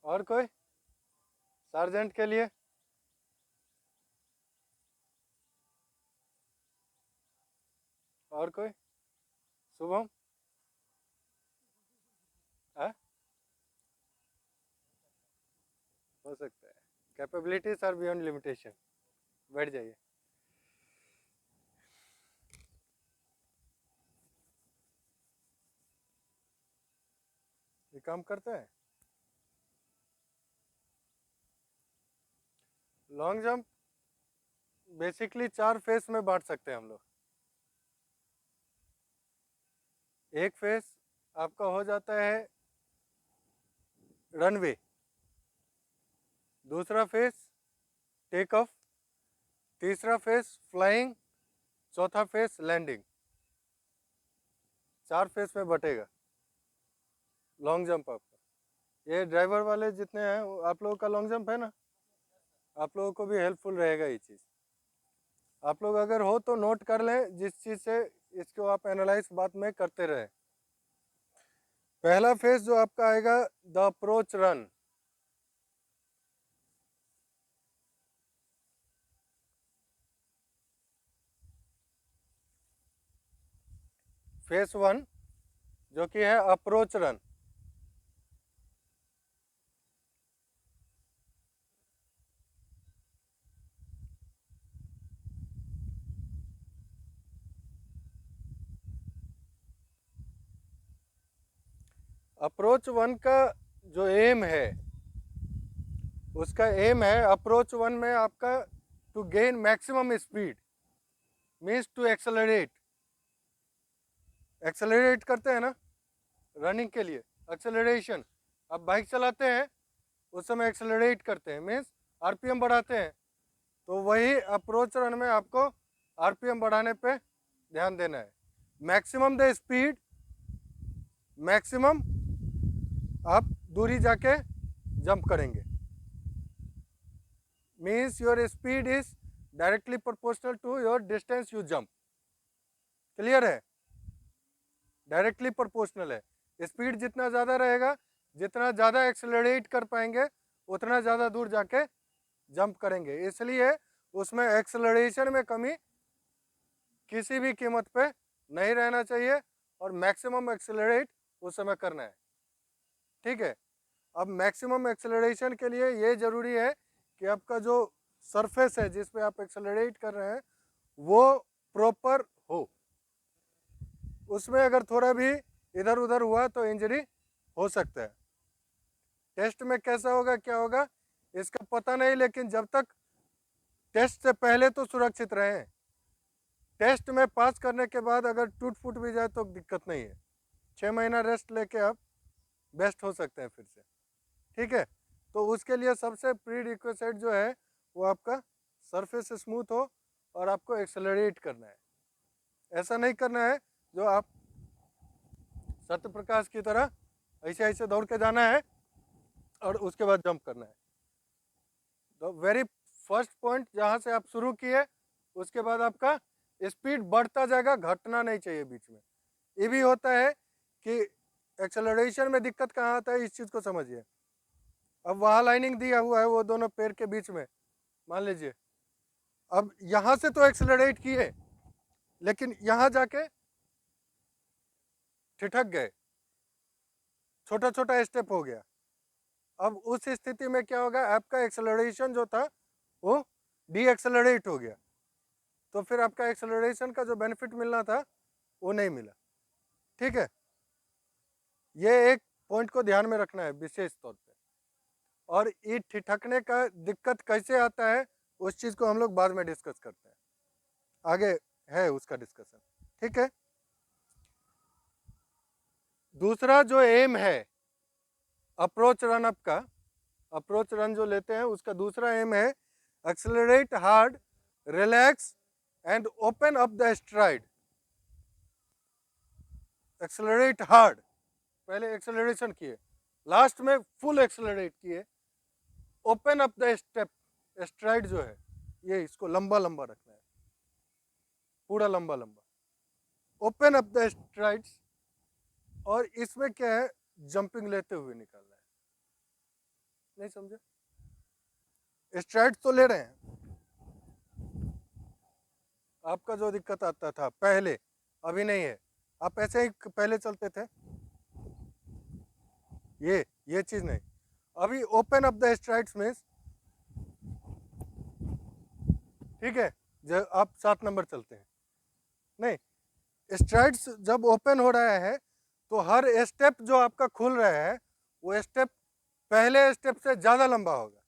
और कोई सार्जेंट के लिए? और कोई? शुभम? हाँ, हो सकता है। Capabilities are beyond limitation. बैठ जाइए। ये काम करता है। लॉन्ग जंप बेसिकली 4 फेस में बांट सकते हैं हम लोग। एक फेस आपका हो जाता है रनवे, दूसरा फेस टेक ऑफ, तीसरा फेस फ्लाइंग, चौथा फेस लैंडिंग। 4 फेस में बटेगा लॉन्ग जंप आपका। ये ड्राइवर वाले जितने हैं आप लोगों का लॉन्ग जंप है ना, आप लोगों को भी हेल्पफुल रहेगा ये चीज़। आप लोग अगर हो तो नोट कर लें, जिस चीज़ से इसको आप एनालाइज बाद में करते रहें। पहला फेज जो आपका आएगा द अप्रोच रन। फेज 1 जो कि है अप्रोच रन। अप्रोच 1 का जो एम है, उसका एम है अप्रोच 1 में आपका to gain maximum speed, means to accelerate. Accelerate करते हैं ना रनिंग के लिए, एक्सेलरेशन। आप बाइक चलाते हैं उस समय एक्सेलरेट करते हैं, मीन्स आरपीएम बढ़ाते हैं। तो वही अप्रोच रन में आपको आरपीएम बढ़ाने पे ध्यान देना है। मैक्सिमम द स्पीड, मैक्सिमम आप दूरी जाके जंप करेंगे, means your speed is directly proportional to your distance you jump. Clear है? डायरेक्टली प्रोपोर्शनल है। स्पीड जितना ज़्यादा रहेगा, जितना ज़्यादा एक्सेलरेट कर पाएंगे, उतना ज़्यादा दूर जाके जंप करेंगे। इसलिए उसमें एक्सेलरेशन में कमी किसी भी कीमत पे नहीं रहना चाहिए और मैक्सिमम एक्सेलरेट उस समय करना है। ठीक है? अब मैक्सिमम एक्सेलरेशन के लिए ये ज़रूरी है कि आपका जो सरफेस है जिस पे आप एक्सेलरेट कर रहे हैं वो प्रॉपर हो। उसमें अगर थोड़ा भी इधर उधर हुआ तो इंजरी हो सकता है। टेस्ट में कैसा होगा क्या होगा इसका पता नहीं, लेकिन जब तक टेस्ट से पहले तो सुरक्षित रहें। टेस्ट में पास करने के बाद अगर टूट फूट भी जाए तो दिक्कत नहीं है, 6 महीना रेस्ट लेके आप बेस्ट हो सकते हैं फिर से। ठीक है? तो उसके लिए सबसे प्री रिक्वेस्ट जो है वो आपका सरफेस स्मूथ हो और आपको एक्सेलरेट करना है। ऐसा नहीं करना है जो आप सत्य प्रकाश की तरह ऐसे ऐसे दौड़ के जाना है और उसके बाद जंप करना है। तो वेरी फर्स्ट पॉइंट जहाँ से आप शुरू किए उसके बाद आपका स्पीड बढ़ता जाएगा, घटना नहीं चाहिए बीच में। ये भी होता है कि एक्सेलरेशन में दिक्कत कहाँ आता है, इस चीज़ को समझिए। अब वहाँ लाइनिंग दिया हुआ है वो दोनों पैर के बीच में, मान लीजिए अब यहाँ से तो एक्सेलरेट किए लेकिन यहाँ जाके ठिठक गए, छोटा छोटा स्टेप हो गया। अब उस स्थिति में क्या होगा, आपका एक्सेलरेशन जो था वो डी एक्सेलरेट हो गया, तो फिर आपका एक्सेलरेशन का जो बेनिफिट मिलना था वो नहीं मिला। ठीक है? ये एक पॉइंट को ध्यान में रखना है विशेष तौर पे। और ये ठिठकने का दिक्कत कैसे आता है उस चीज़ को हम लोग बाद में डिस्कस करते हैं, आगे है उसका डिस्कशन। ठीक है? दूसरा जो एम है अप्रोच रन अप का, अप्रोच रन जो लेते हैं उसका दूसरा एम है accelerate hard, relax and open up the STRIDE. Accelerate hard, पहले एक्सेलरेशन किए, लास्ट में फुल एक्सेलरेट किए, open up the step, STRIDE जो है ये इसको लंबा लंबा रखना है, पूरा लंबा लंबा, ओपन अप द स्ट्राइड्स। और इसमें क्या है, जंपिंग लेते हुए निकालना है। नहीं समझे? स्ट्राइड तो ले रहे हैं, आपका जो दिक्कत आता था पहले, अभी नहीं है। आप ऐसे ही पहले चलते थे, ये चीज नहीं। अभी open up the strides means, ठीक है, जब आप 7 नंबर चलते हैं, नहीं, स्ट्राइड्स जब ओपन हो रहा है तो हर स्टेप जो आपका खुल रहा है वो स्टेप पहले स्टेप से ज़्यादा लंबा होगा।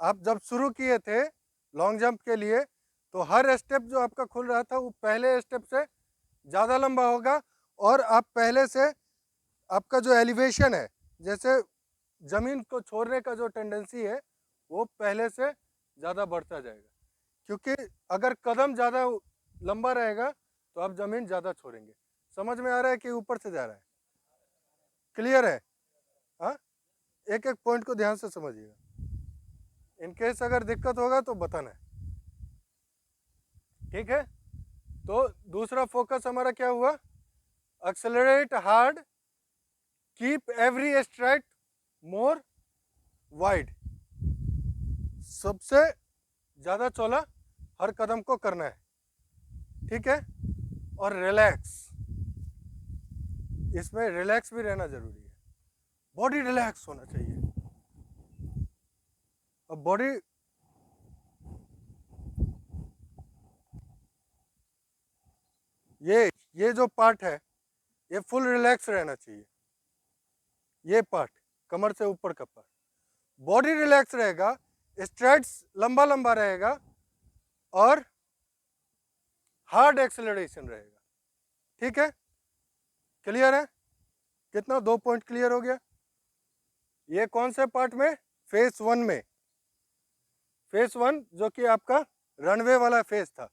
आप जब शुरू किए थे लॉन्ग जंप के लिए तो हर स्टेप जो आपका खुल रहा था वो पहले स्टेप से ज़्यादा लंबा होगा, और आप पहले से आपका जो एलिवेशन है, जैसे ज़मीन को छोड़ने का जो टेंडेंसी है वो पहले से ज़्यादा बढ़ता जाएगा, क्योंकि अगर कदम ज़्यादा लंबा रहेगा तो आप ज़मीन ज़्यादा छोड़ेंगे। समझ में आ रहा है कि ऊपर से जा रहा है? क्लियर है? हाँ, एक एक पॉइंट को ध्यान से समझिएगा, इनकेस अगर दिक्कत होगा तो बताना है, ठीक है? तो दूसरा फोकस हमारा क्या हुआ? Accelerate hard, keep every stride more wide, सबसे ज़्यादा चौला हर कदम को करना है, ठीक है? और रिलैक्स, इसमें रिलैक्स भी रहना जरूरी है, बॉडी रिलैक्स होना चाहिए। अब बॉडी, ये जो पार्ट है ये फुल रिलैक्स रहना चाहिए, ये पार्ट कमर से ऊपर का पार्ट, बॉडी रिलैक्स रहेगा, स्ट्राइड्स लंबा लंबा रहेगा और हार्ड एक्सेलरेशन रहेगा, ठीक है? क्लियर है? कितना? 2 पॉइंट क्लियर हो गया। ये कौन से पार्ट में? फेस 1 में, फेस 1 जो कि आपका रनवे वाला फेस था।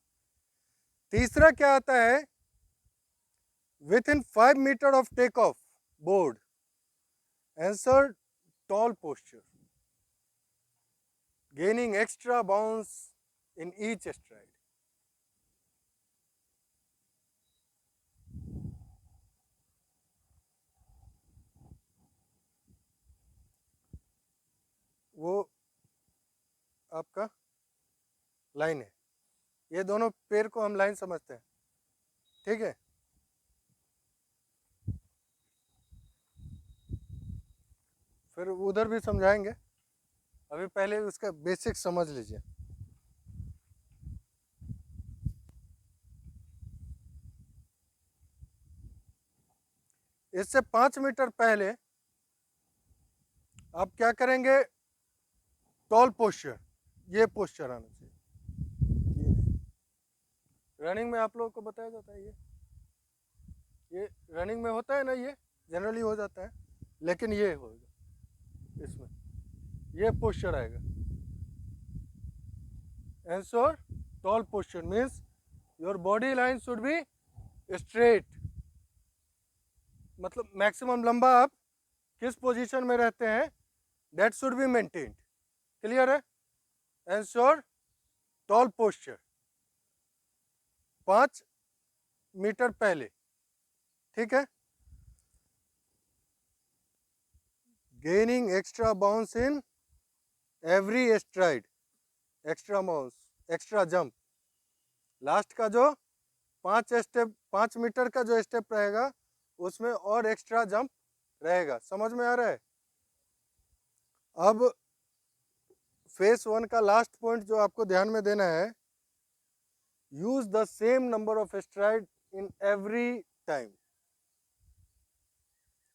तीसरा क्या आता है? Within 5 meter of take off board answer tall posture, gaining extra bounce in each stride. वो आपका लाइन है, ये दोनों पैर को हम लाइन समझते हैं, ठीक है? फिर उधर भी समझाएंगे, अभी पहले उसका बेसिक समझ लीजिए। इससे 5 मीटर पहले आप क्या करेंगे? टॉल पोस्चर, ये पोस्चर आना चाहिए, ये नहीं। रनिंग में आप लोगों को बताया जाता है, ये रनिंग में होता है ना, ये जनरली हो जाता है, लेकिन ये होगा इसमें, ये पोस्चर आएगा। Answer tall posture means your body line should be straight, मतलब मैक्सिमम लंबा आप किस पोजीशन में रहते हैं that should be maintained. Clear है? आंसर टॉल पोस्चर 5 मीटर पहले, ठीक है? Gaining extra bounce in every stride, extra bounce, extra jump, last का जो 5 मीटर का जो स्टेप रहेगा उसमें और एक्स्ट्रा जंप रहेगा। समझ में आ रहा है? अब फेस 1 का लास्ट पॉइंट जो आपको ध्यान में देना है, use the same number of STRIDE in every time.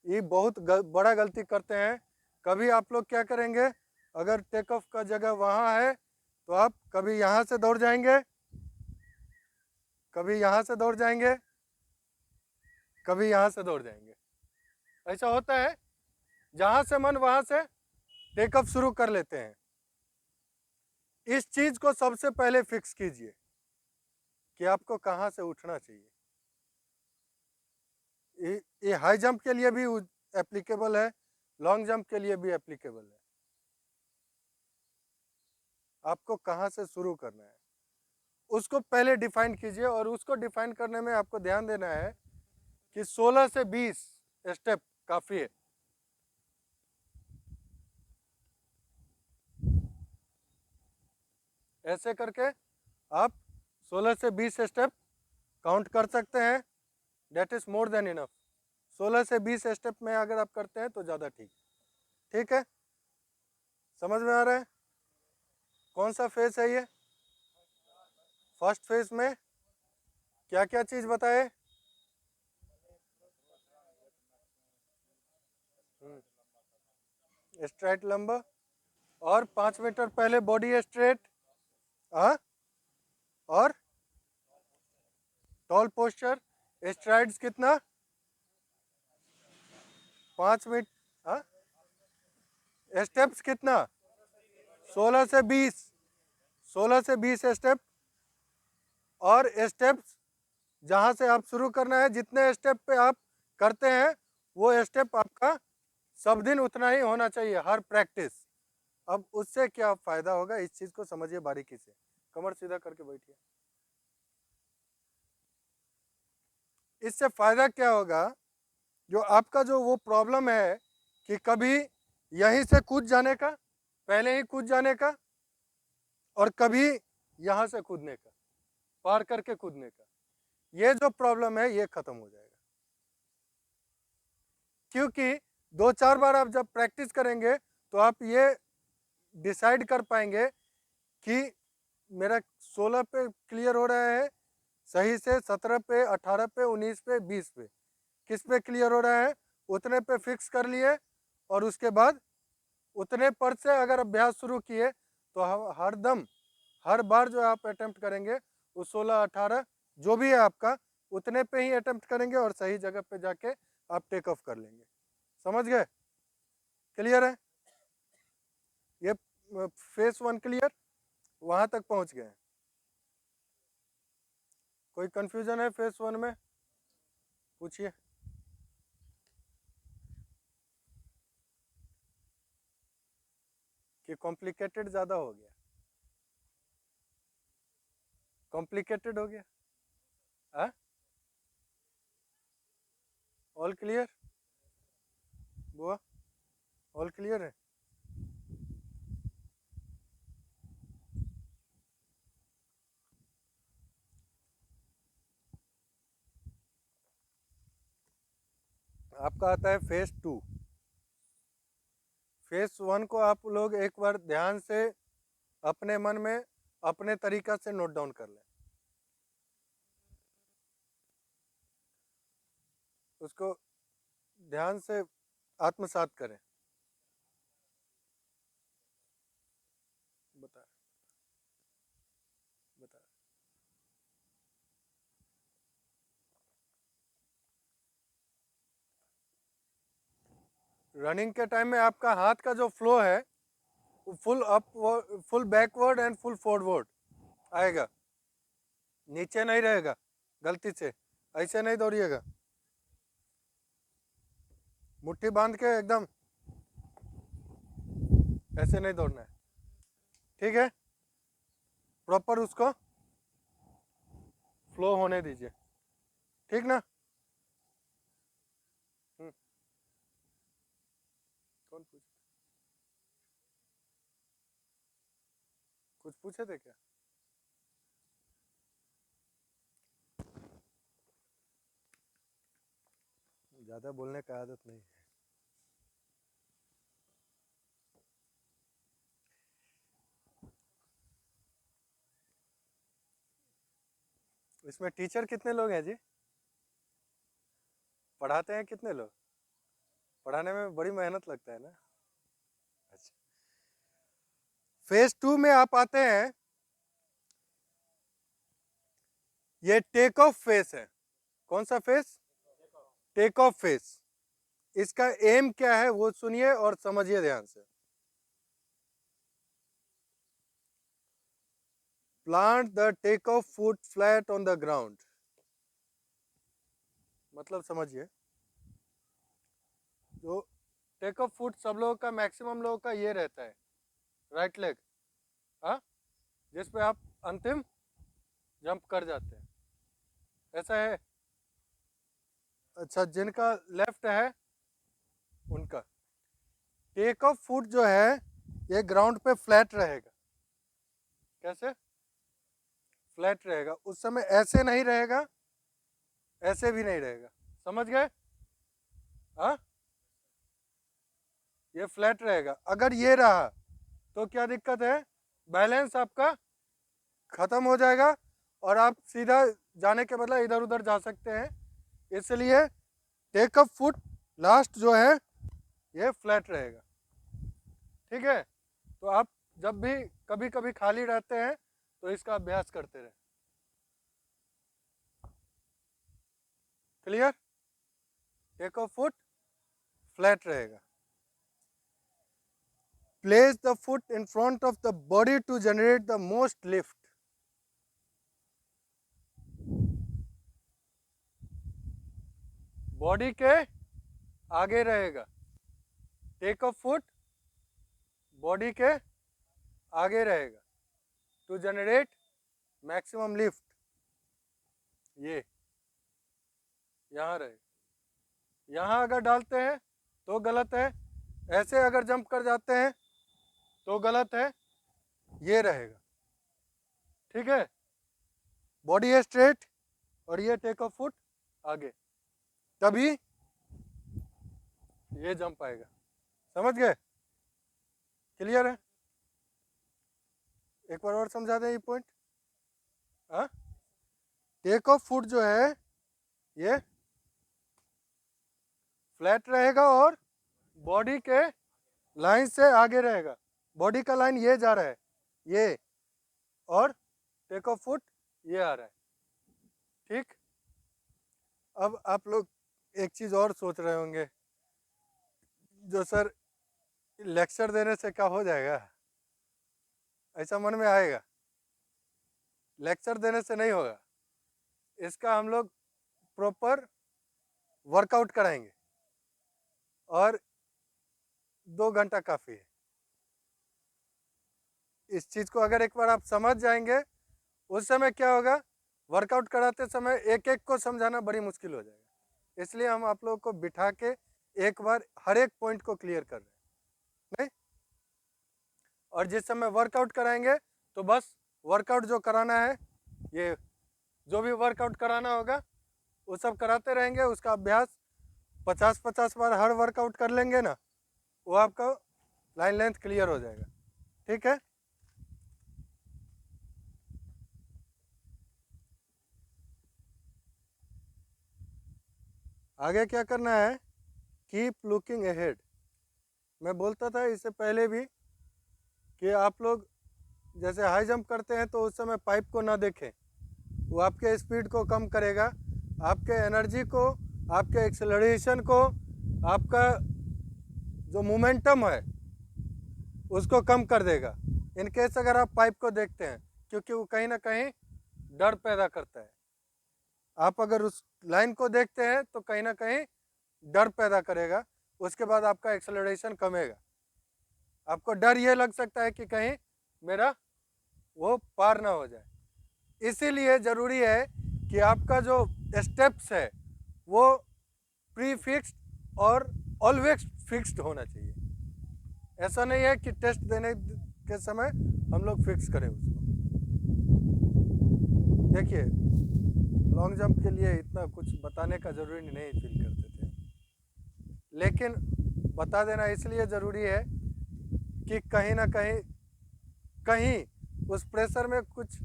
ये बहुत बड़ा गलती करते हैं। कभी आप लोग क्या करेंगे, अगर टेक ऑफ का जगह वहाँ है तो आप कभी यहाँ से दौड़ जाएंगे, कभी यहाँ से दौड़ जाएंगे, कभी यहाँ से दौड़ जाएंगे। ऐसा होता है, जहाँ से मन वहाँ से टेक ऑफ शुरू कर लेते हैं। इस चीज़ को सबसे पहले फिक्स कीजिए कि आपको कहाँ से उठना चाहिए। ये हाई जंप के लिए भी एप्लीकेबल है, लॉन्ग जंप के लिए भी एप्लीकेबल है। आपको कहाँ से शुरू करना है उसको पहले डिफाइन कीजिए, और उसको डिफाइन करने में आपको ध्यान देना है कि 16 से 20 स्टेप काफ़ी है। ऐसे करके आप 16 से 20 स्टेप काउंट कर सकते हैं। That is more than enough. 16 से 20 स्टेप में अगर आप करते हैं तो ज़्यादा ठीक है। समझ में आ रहा है? कौन सा फेस है ये? फर्स्ट फेज में क्या क्या चीज बताए? स्ट्रेट लंबा, और 5 मीटर पहले बॉडी स्ट्रेट, और टॉल पोस्चर, स्ट्राइड्स कितना? 5 मीटर, स्टेप्स कितना? 16 से 20, 16 से 20 स्टेप। और स्टेप्स जहां से आप शुरू करना है, जितने स्टेप पे आप करते हैं वो स्टेप आपका सब दिन उतना ही होना चाहिए, हर प्रैक्टिस। अब उससे क्या फायदा होगा, इस चीज को समझिए बारीकी से। कमर सीधा करके बैठिए। इससे फायदा क्या होगा? जो आपका जो वो प्रॉब्लम है कि कभी यहीं से कूद जाने का, पहले ही कूद जाने का, और कभी यहां से कूदने का, पार करके कूदने का, ये जो प्रॉब्लम है ये खत्म हो जाएगा। क्योंकि 2-4 बार आप जब प्रैक्टिस करेंगे तो आप ये डिसाइड कर पाएंगे कि मेरा 16 पे क्लियर हो रहा है सही से, 17 पे, 18 पे, 19 पे, 20 पे, किस पे क्लियर हो रहा है, उतने पे फिक्स कर लिए। और उसके बाद उतने पर से अगर अभ्यास शुरू किए तो हर दम, हर बार जो आप अटेम्प्ट करेंगे वो 16-18 जो भी है आपका, उतने पे ही अटेम्प्ट करेंगे और सही जगह पे जाके आप टेक ऑफ कर लेंगे। समझ गए? क्लियर है? ये फेस 1 क्लियर, वहां तक पहुंच गए? कोई कंफ्यूजन है फेस 1 में? पूछिए। कि कॉम्प्लिकेटेड ज़्यादा हो गया? कॉम्प्लिकेटेड हो गया? हाँ, ऑल क्लियर? बुआ, ऑल क्लियर है? आपका आता है फेस 2। फेस 1 को आप लोग एक बार ध्यान से अपने मन में अपने तरीका से नोट डाउन कर लें, उसको ध्यान से आत्मसात करें। बता बता रनिंग के टाइम में आपका हाथ का जो फ्लो है वो full up, full backward and full forward आएगा, नीचे नहीं रहेगा। गलती से ऐसे नहीं दौड़िएगा, मुट्ठी बांध के एकदम ऐसे नहीं दौड़ना है। ठीक है? प्रॉपर उसको फ्लो होने दीजिए। ठीक ना? कौन पूछे? कुछ पूछे थे क्या? ज़्यादा बोलने का आदत नहीं है। इसमें टीचर कितने लोग हैं जी? पढ़ाते हैं कितने लोग? पढ़ाने में बड़ी मेहनत लगता है ना। अच्छा, फेज 2 में आप आते हैं, ये टेक ऑफ फेस है। कौन सा फेस? Take off face. इसका एम क्या है वो सुनिए और समझिए ध्यान से। Plant the take off foot flat on the ground. मतलब समझिए, जो टेक ऑफ फुट सब लोगों का, मैक्सिमम लोगों का ये रहता है, राइट लेग, हाँ, जिस पे आप अंतिम जंप कर जाते हैं, ऐसा है? अच्छा, जिनका लेफ्ट है उनका टेक ऑफ फुट जो है ये ग्राउंड पे फ्लैट रहेगा। कैसे? फ्लैट रहेगा। उस समय ऐसे नहीं रहेगा, ऐसे भी नहीं रहेगा। समझ गए? हाँ, ये फ्लैट रहेगा। अगर ये रहा तो क्या दिक्कत है? बैलेंस आपका खत्म हो जाएगा और आप सीधा जाने के बदला इधर उधर जा सकते हैं। इसलिए टेक अप फुट लास्ट जो है ये फ्लैट रहेगा। ठीक है, तो आप जब भी कभी कभी खाली रहते हैं तो इसका अभ्यास करते रहे। Clear? Take up foot flat रहेगा। Place the foot in front of the body to generate the most lift. Body के आगे रहेगा। टेक अ फुट बॉडी के आगे रहेगा टू जनरेट मैक्सिमम लिफ्ट। ये यहाँ रहेगा। यहाँ अगर डालते हैं तो गलत है, ऐसे अगर जंप कर जाते हैं तो गलत है। ये रहेगा। ठीक है, बॉडी है स्ट्रेट और ये टेक अ फुट आगे, तभी ये जंप आएगा। समझ गए? क्लियर है? एक बार और समझा दें ये पॉइंट। हाँ, टेक ऑफ फुट जो है ये फ्लैट रहेगा और बॉडी के लाइन से आगे रहेगा। बॉडी का लाइन ये जा रहा है, ये, और टेक ऑफ फुट ये आ रहा है। ठीक, अब आप लोग एक चीज और सोच रहे होंगे, जो सर लेक्चर देने से क्या हो जाएगा, ऐसा मन में आएगा। लेक्चर देने से नहीं होगा, इसका हम लोग प्रॉपर वर्कआउट कराएंगे और 2 घंटा काफ़ी है। इस चीज़ को अगर एक बार आप समझ जाएंगे, उस समय क्या होगा, वर्कआउट कराते समय एक एक को समझाना बड़ी मुश्किल हो जाएगा। इसलिए हम आप लोगों को बिठा के एक बार हर एक पॉइंट को क्लियर कर रहे हैं। नहीं, और जिस समय वर्कआउट कराएंगे तो बस वर्कआउट जो कराना है, ये जो भी वर्कआउट कराना होगा वो सब कराते रहेंगे। उसका अभ्यास 50-50 बार हर वर्कआउट कर लेंगे ना, वो आपका लाइन लेंथ क्लियर हो जाएगा। ठीक है, आगे क्या करना है, कीप लुकिंग अहेड। मैं बोलता था इससे पहले भी कि आप लोग जैसे हाई जंप करते हैं तो उस समय पाइप को ना देखें, वो आपके स्पीड को कम करेगा, आपके एनर्जी को, आपके एक्सेलरेशन को, आपका जो मोमेंटम है उसको कम कर देगा। इन केस अगर आप पाइप को देखते हैं, क्योंकि वो कहीं ना कहीं डर पैदा करता है। आप अगर उस लाइन को देखते हैं तो कहीं ना कहीं डर पैदा करेगा, उसके बाद आपका एक्सेलरेशन कमेगा। आपको डर ये लग सकता है कि कहीं मेरा वो पार ना हो जाए। इसीलिए ज़रूरी है कि आपका जो स्टेप्स है वो प्री फिक्स्ड और ऑलवेज फिक्स्ड होना चाहिए। ऐसा नहीं है कि टेस्ट देने के समय हम लोग फिक्स करें उसको। देखिए, लॉन्ग जंप के लिए इतना कुछ बताने का ज़रूरी नहीं फील करते थे, लेकिन बता देना इसलिए ज़रूरी है कि कहीं ना कहीं उस प्रेशर में कुछ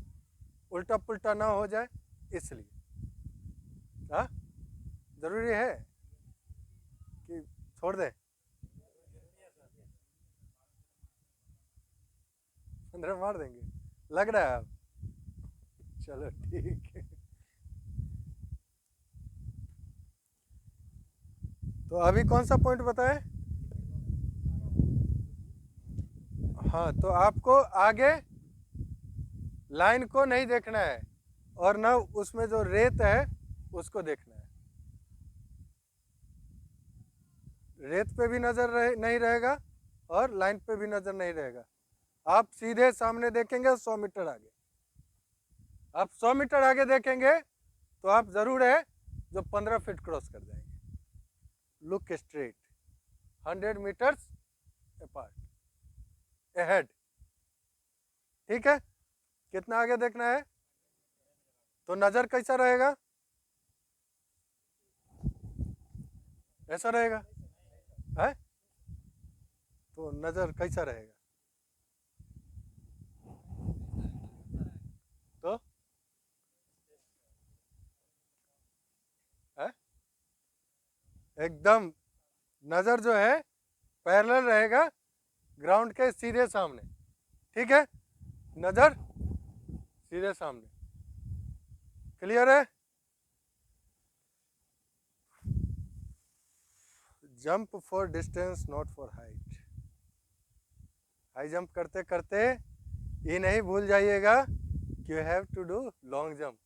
उल्टा पुल्टा ना हो जाए, इसलिए। हाँ, ज़रूरी है कि छोड़ दें? 15 मार देंगे लग रहा है आप? चलो ठीक है। तो अभी कौन सा पॉइंट बताएं? हाँ, तो आपको आगे लाइन को नहीं देखना है और ना उसमें जो रेत है उसको देखना है। रेत पे भी नज़र नहीं रहेगा और लाइन पे भी नज़र नहीं रहेगा। आप सीधे सामने देखेंगे 100 मीटर आगे। आप 100 मीटर आगे देखेंगे तो आप ज़रूर है जो 15 फीट क्रॉस कर जाएंगे। Look straight 100 meters apart ahead. ठीक है, कितना आगे देखना है, तो नजर कैसा रहेगा, ऐसा रहेगा है, तो नजर कैसा रहेगा, तो है एकदम नजर जो है पैरेलल रहेगा ग्राउंड के सीधे सामने, ठीक है, नजर सीधे सामने, क्लियर है। Jump for distance not for height, high jump करते करते ये नहीं भूल जाइएगा कि you have to do long jump,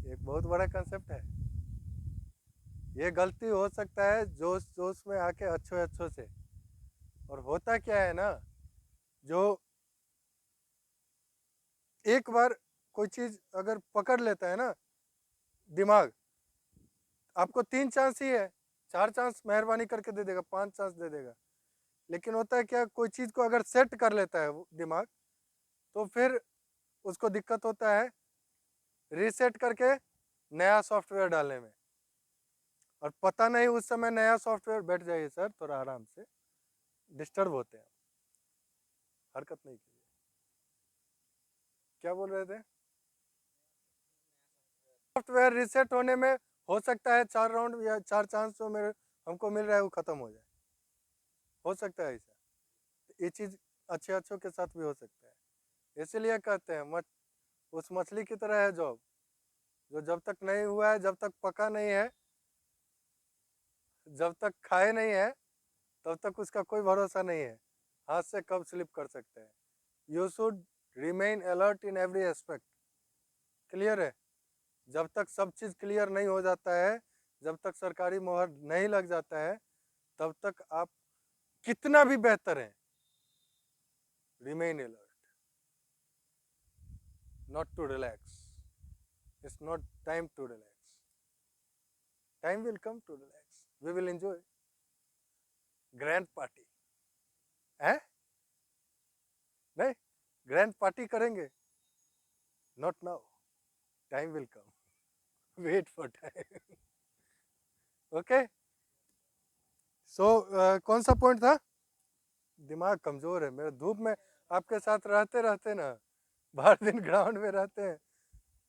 एक बहुत बड़ा कंसेप्ट है, ये गलती हो सकता है जोश जोश में आके अच्छो अच्छो से, और होता क्या है ना, जो एक बार कोई चीज अगर पकड़ लेता है ना दिमाग, आपको 3 चांस ही है, 4 चांस मेहरबानी करके दे देगा, 5 चांस दे देगा, लेकिन होता है क्या, कोई चीज को अगर सेट कर लेता है वो दिमाग, तो फिर उसको दिक्कत होता है रीसेट करके नया सॉफ्टवेयर डालने में, और पता नहीं उस समय नया सॉफ्टवेयर, बैठ जाइए सर थोड़ा आराम से, डिस्टर्ब होते हैं, हरकत नहीं कीजिए, क्या बोल रहे थे, सॉफ्टवेयर रीसेट होने में हो सकता है 4 राउंड या 4 चांस जो मेरे हमको मिल रहा है वो खत्म हो जाए, हो सकता है ऐसा, ये चीज अच्छे अच्छों के साथ भी हो सकता है, इसीलिए कहते हैं मत उस मछली की तरह है जॉब, जो जब तक नहीं हुआ है, जब तक पका नहीं है, जब तक खाए नहीं है, तब तक उसका कोई भरोसा नहीं है, हाथ से कब स्लिप कर सकते हैं, you should remain alert in every aspect, clear है, जब तक सब चीज़ क्लियर नहीं हो जाता है, जब तक सरकारी मोहर नहीं लग जाता है, तब तक आप कितना भी बेहतर है, remain alert, not to relax, it's not time to relax, time will come to relax, we will enjoy grand party, है नहीं, ग्रैंड पार्टी करेंगे, not now, time will come, wait for time, okay. So कौन सा point था, दिमाग कमजोर है मेरा, धूप में आपके साथ रहते रहते ना, बाहर दिन ग्राउंड में रहते हैं,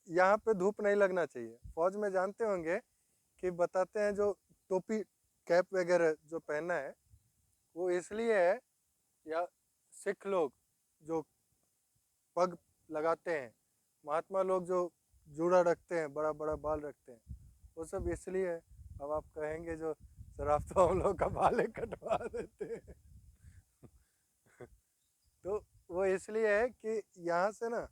यहाँ पे धूप नहीं लगना चाहिए, फौज में जानते होंगे कि बताते हैं जो टोपी कैप वगैरह जो पहनना है वो इसलिए है, या सिख लोग जो पग लगाते हैं, महात्मा लोग जो जूड़ा रखते हैं, बड़ा बड़ा बाल रखते हैं, वो सब इसलिए है। अब आप कहेंगे जो सर आप तो हम लोग का बाल कटवा देते हैं तो वो इसलिए है कि यहाँ से ना,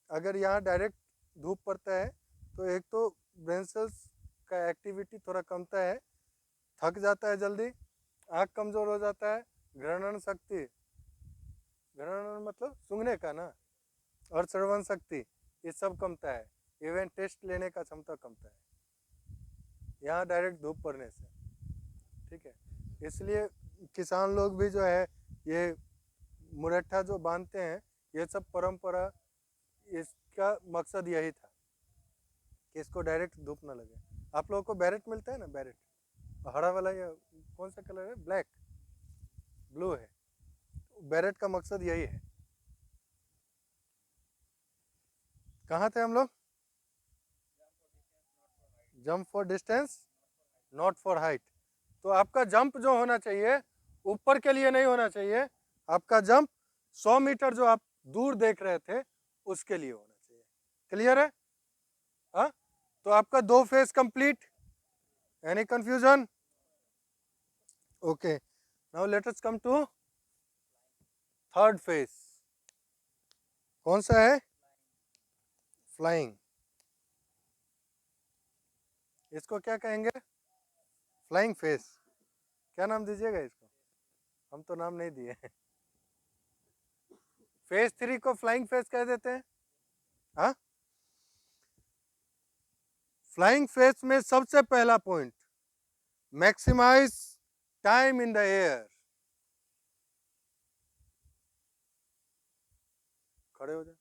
अगर यहाँ डायरेक्ट धूप पड़ता है तो एक तो ब्रेन सेल्स का एक्टिविटी थोड़ा कमता है, थक जाता है जल्दी, आँख कमज़ोर हो जाता है, ग्रहण शक्ति, ग्रहण मतलब सूंघने का ना, और श्रवण शक्ति, ये सब कमता है, इवन टेस्ट लेने का क्षमता कमता है यहाँ डायरेक्ट धूप पड़ने से, ठीक है, इसलिए किसान लोग भी जो है ये मुरट्ठा जो बांधते हैं, ये सब परंपरा, इसका मकसद यही था कि इसको डायरेक्ट धूप ना लगे। आप लोगों को बैरेट मिलता है ना, बैरेट हरा वाला, या कौन सा कलर है, ब्लैक ब्लू है, बैरेट का मकसद यही है। कहाँ थे हम लोग, jump for distance not for height, तो आपका जंप जो होना चाहिए ऊपर के लिए नहीं होना चाहिए, आपका जंप 100 मीटर जो आप दूर देख रहे थे उसके लिए होना चाहिए, क्लियर है, हाँ, तो आपका 2 phase complete, any confusion, okay, now let us come to third phase, कौन सा है, फ्लाइंग, इसको क्या कहेंगे, फ्लाइंग फेज, क्या नाम दीजिएगा इसको, हम तो नाम नहीं दिए फेज 3 को फ्लाइंग फेज कह देते हैं, हाँ, फ्लाइंग फेज में सबसे पहला point, maximize time in the air, खड़े हो जाओ।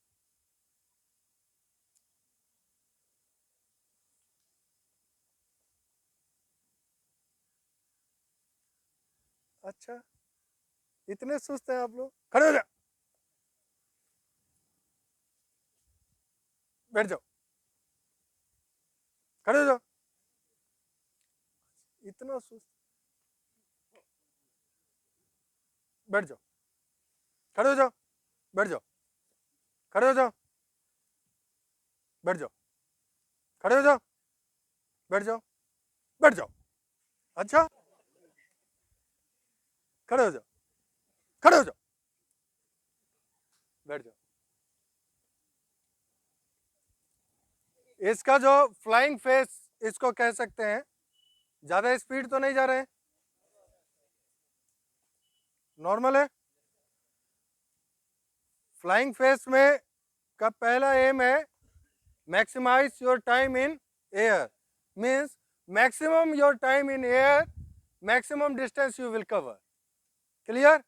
अच्छा, इतने सुस्त हैं आप लोग, खड़े हो जाओ, बैठ जाओ, खड़े हो जाओ, इतना सुस्त, बैठ जाओ, खड़े हो जाओ, बैठ जाओ, खड़े हो जाओ, बैठ जाओ, खड़े हो जाओ, बैठ जाओ, बैठ जाओ। अच्छा, खड़े हो जाओ, खड़े हो जाओ, बैठ जाओ। इसका जो फ्लाइंग फेस इसको कह सकते हैं, ज्यादा स्पीड तो नहीं जा रहे हैं, नॉर्मल है। फ्लाइंग फेस में का पहला एम है maximize your time in air, means maximum your time in air, maximum distance you will cover. Clear?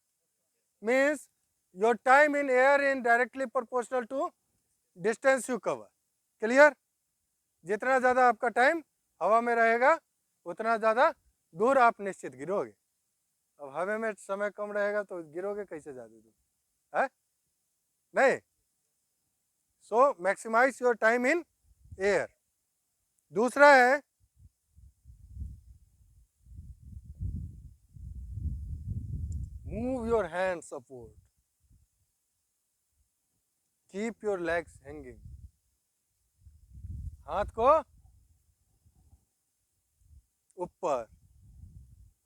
Means your time in air in directly proportional to distance you cover. Clear? जितना ज़्यादा आपका time हवा में रहेगा उतना ज़्यादा दूर आप निश्चित गिरोगे। अब हवा में समय कम रहेगा तो गिरोगे कैसे ज़्यादा दूर, है नहीं? So maximize your time in air. दूसरा है move your hands upward, keep your legs hanging. हाथ को ऊपर,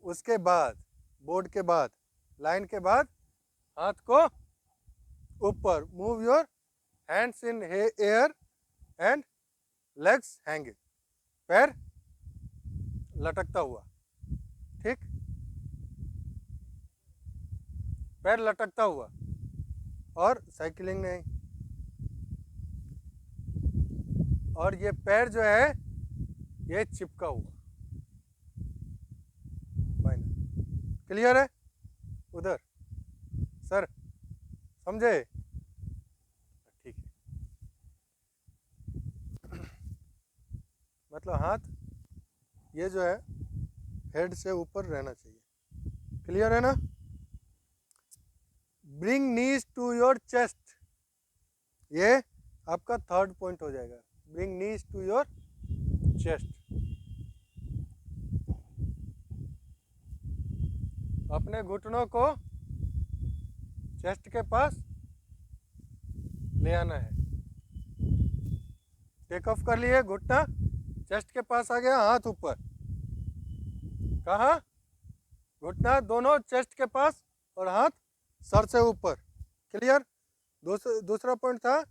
उसके बाद बोर्ड के बाद लाइन के बाद हाथ को ऊपर, move your hands in air and legs hanging, पैर लटकता हुआ। ठीक, पैर लटकता हुआ, और साइकिलिंग नहीं, और ये पैर जो है ये चिपका हुआ। क्लियर है? उधर सर समझे? ठीक है, मतलब हाथ ये जो है हेड से ऊपर रहना चाहिए। क्लियर है ना? Bring knees to your chest, ये आपका थर्ड पॉइंट हो जाएगा। Bring knees to your chest, अपने घुटनों को चेस्ट के पास ले आना है। टेक ऑफ कर लिए, घुटना चेस्ट के पास आ गया, हाथ ऊपर, कहाँ? घुटना दोनों चेस्ट के पास और हाथ सर से ऊपर। क्लियर? दूसरा पॉइंट था